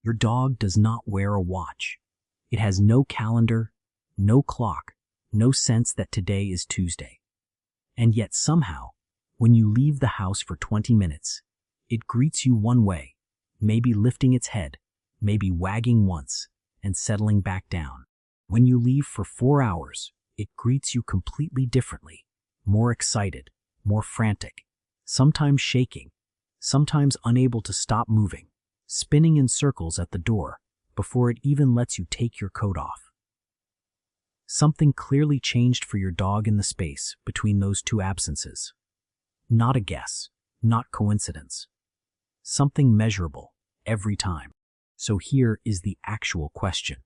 Your dog does not wear a watch. It has no calendar, no clock, no sense that today is Tuesday. And yet somehow, when you leave the house for 20 minutes, it greets you one way, maybe lifting its head, maybe wagging once, and settling back down. When you leave for 4 hours, it greets you completely differently, more excited, more frantic, sometimes shaking, sometimes unable to stop moving, spinning in circles at the door before it even lets you take your coat off. Something clearly changed for your dog in the space between those two absences. Not a guess, not coincidence. Something measurable, every time. So here is the actual question,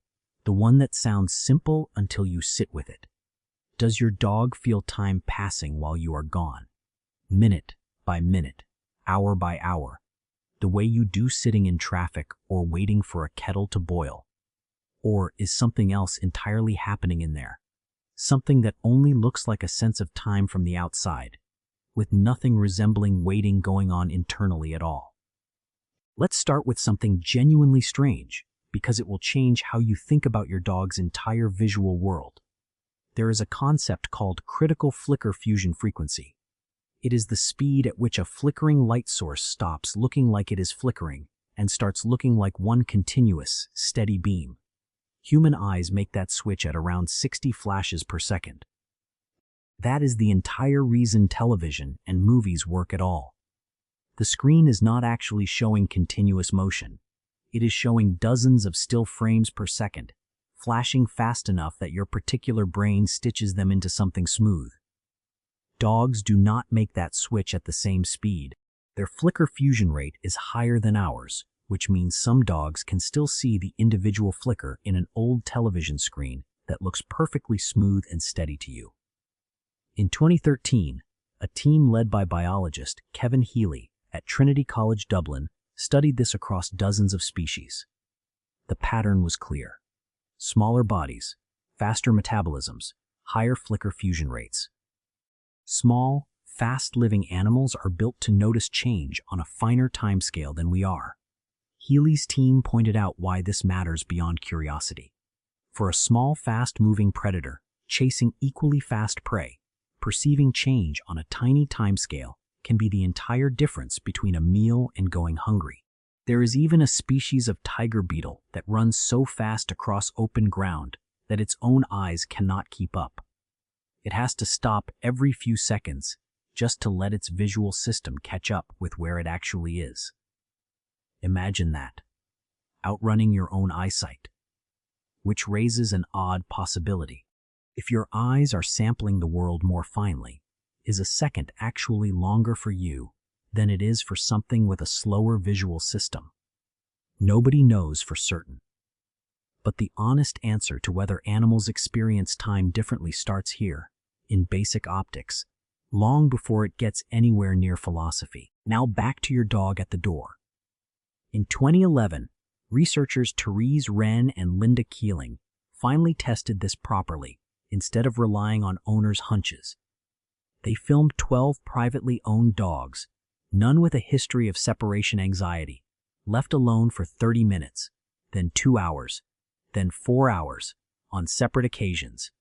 the one that sounds simple until you sit with it. Does your dog feel time passing while you are gone? Minute by minute, hour by hour, the way you do sitting in traffic or waiting for a kettle to boil? Or is something else entirely happening in there? Something that only looks like a sense of time from the outside, with nothing resembling waiting going on internally at all. Let's start with something genuinely strange, because it will change how you think about your dog's entire visual world. There is a concept called critical flicker fusion frequency. It is the speed at which a flickering light source stops looking like it is flickering and starts looking like one continuous, steady beam. Human eyes make that switch at around 60 flashes per second. That is the entire reason television and movies work at all. The screen is not actually showing continuous motion. It is showing dozens of still frames per second, flashing fast enough that your particular brain stitches them into something smooth. Dogs do not make that switch at the same speed. Their flicker fusion rate is higher than ours, which means some dogs can still see the individual flicker in an old television screen that looks perfectly smooth and steady to you. In 2013, a team led by biologist Kevin Healy at Trinity College Dublin studied this across dozens of species. The pattern was clear. Smaller bodies, faster metabolisms, higher flicker fusion rates. Small, fast-living animals are built to notice change on a finer timescale than we are. Healy's team pointed out why this matters beyond curiosity. For a small, fast-moving predator chasing equally fast prey, perceiving change on a tiny timescale can be the entire difference between a meal and going hungry. There is even a species of tiger beetle that runs so fast across open ground that its own eyes cannot keep up. It has to stop every few seconds just to let its visual system catch up with where it actually is. Imagine that, outrunning your own eyesight, which raises an odd possibility. If your eyes are sampling the world more finely, is a second actually longer for you than it is for something with a slower visual system? Nobody knows for certain. But the honest answer to whether animals experience time differently starts here, in basic optics, long before it gets anywhere near philosophy. Now back to your dog at the door. In 2011, researchers Therese Wren and Linda Keeling finally tested this properly, instead of relying on owners' hunches. They filmed 12 privately owned dogs, none with a history of separation anxiety, left alone for 30 minutes, then 2 hours, then 4 hours, on separate occasions,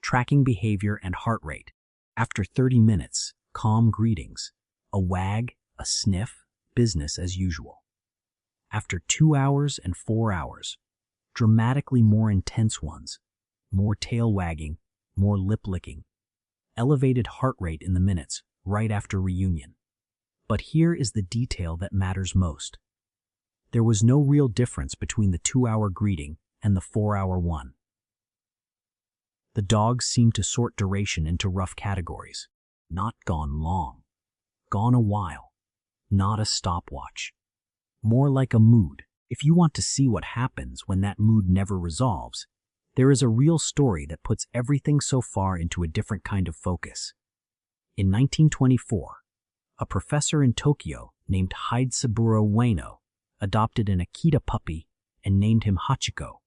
tracking behavior and heart rate. After 30 minutes, calm greetings, a wag, a sniff, business as usual. After 2 hours and 4 hours, dramatically more intense ones, more tail wagging, more lip licking, elevated heart rate in the minutes right after reunion. But here is the detail that matters most. There was no real difference between the 2-hour greeting and the 4-hour one. The dogs seemed to sort duration into rough categories. Not gone long, gone a while, not a stopwatch. More like a mood. If you want to see what happens when that mood never resolves, there is a real story that puts everything so far into a different kind of focus. In 1924, a professor in Tokyo named Hidesaburo Ueno adopted an Akita puppy and named him Hachiko.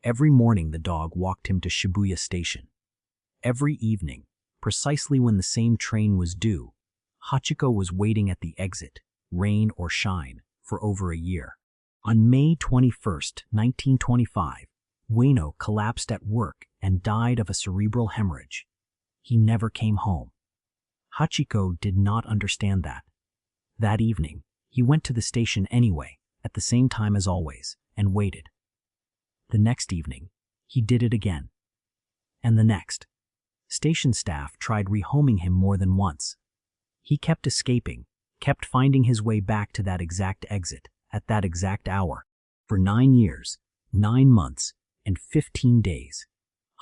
Every morning the dog walked him to Shibuya Station. Every evening, precisely when the same train was due, Hachiko was waiting at the exit, rain or shine, for over a year. On May 21, 1925, Ueno collapsed at work and died of a cerebral hemorrhage. He never came home. Hachiko did not understand that. That evening, he went to the station anyway, at the same time as always, and waited. The next evening, he did it again. And the next. Station staff tried rehoming him more than once. He kept escaping, kept finding his way back to that exact exit, at that exact hour. For 9 years, 9 months, and 15 days,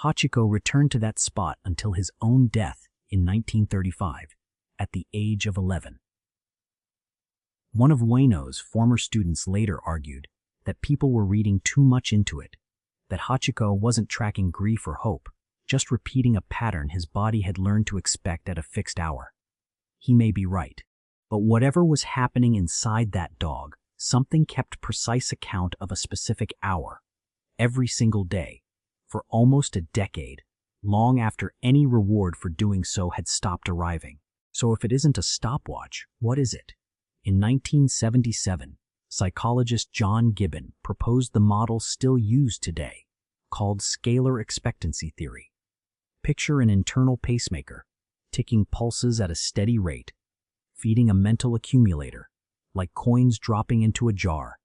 Hachiko returned to that spot until his own death in 1935, at the age of 11. One of Ueno's former students later argued that people were reading too much into it, that Hachiko wasn't tracking grief or hope, just repeating a pattern his body had learned to expect at a fixed hour. He may be right, but whatever was happening inside that dog, something kept precise account of a specific hour, every single day, for almost a decade, long after any reward for doing so had stopped arriving. So if it isn't a stopwatch, what is it? In 1977, psychologist John Gibbon proposed the model still used today, called scalar expectancy theory. Picture an internal pacemaker, ticking pulses at a steady rate, feeding a mental accumulator, like coins dropping into a jar.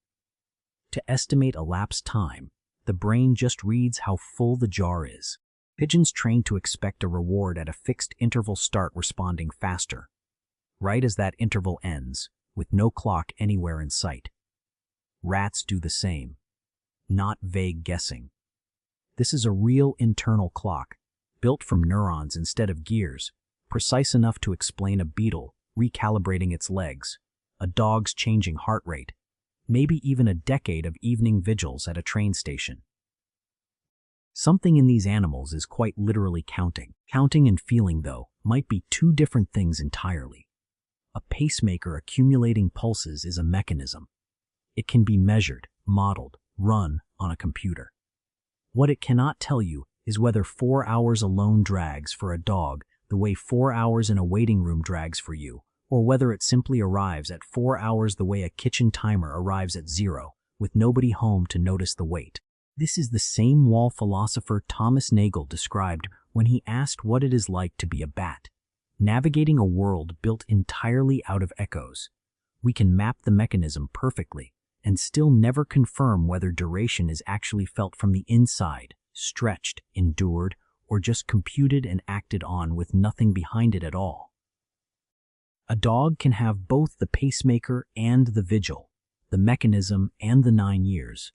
To estimate elapsed time, the brain just reads how full the jar is. Pigeons trained to expect a reward at a fixed interval start responding faster, right as that interval ends, with no clock anywhere in sight. Rats do the same, not vague guessing. This is a real internal clock, built from neurons instead of gears, precise enough to explain a beetle recalibrating its legs, a dog's changing heart rate, maybe even a decade of evening vigils at a train station. Something in these animals is quite literally counting. Counting and feeling, though, might be two different things entirely. A pacemaker accumulating pulses is a mechanism. It can be measured, modeled, run on a computer. What it cannot tell you is whether 4 hours alone drags for a dog the way 4 hours in a waiting room drags for you, or whether it simply arrives at 4 hours the way a kitchen timer arrives at 0, with nobody home to notice the wait. This is the same wall philosopher Thomas Nagel described when he asked what it is like to be a bat, navigating a world built entirely out of echoes. We can map the mechanism perfectly and still never confirm whether duration is actually felt from the inside, stretched, endured, or just computed and acted on with nothing behind it at all. A dog can have both the pacemaker and the vigil, the mechanism and the 9 years,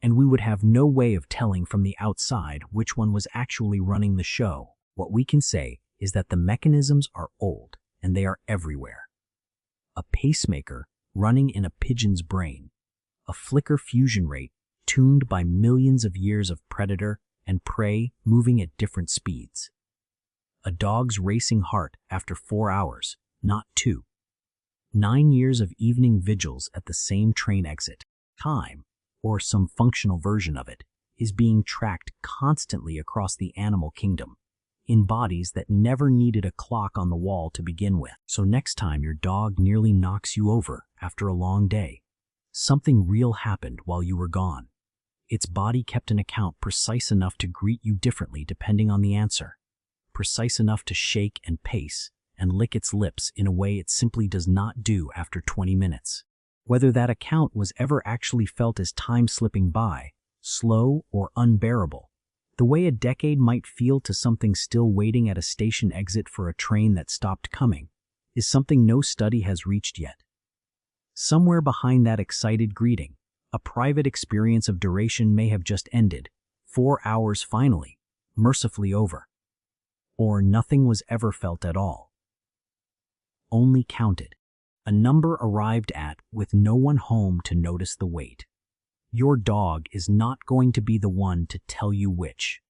and we would have no way of telling from the outside which one was actually running the show. What we can say is that the mechanisms are old and they are everywhere. A pacemaker running in a pigeon's brain, a flicker fusion rate tuned by millions of years of predator and prey moving at different speeds. A dog's racing heart after 4 hours, not 2. 9 years of evening vigils at the same train exit. Time, or some functional version of it, is being tracked constantly across the animal kingdom, in bodies that never needed a clock on the wall to begin with. So next time your dog nearly knocks you over after a long day, something real happened while you were gone. Its body kept an account precise enough to greet you differently depending on the answer, precise enough to shake and pace and lick its lips in a way it simply does not do after 20 minutes. Whether that account was ever actually felt as time slipping by, slow or unbearable, the way a decade might feel to something still waiting at a station exit for a train that stopped coming, is something no study has reached yet. Somewhere behind that excited greeting, a private experience of duration may have just ended, 4 hours finally, mercifully over. Or nothing was ever felt at all. Only counted. A number arrived at with no one home to notice the wait. Your dog is not going to be the one to tell you which.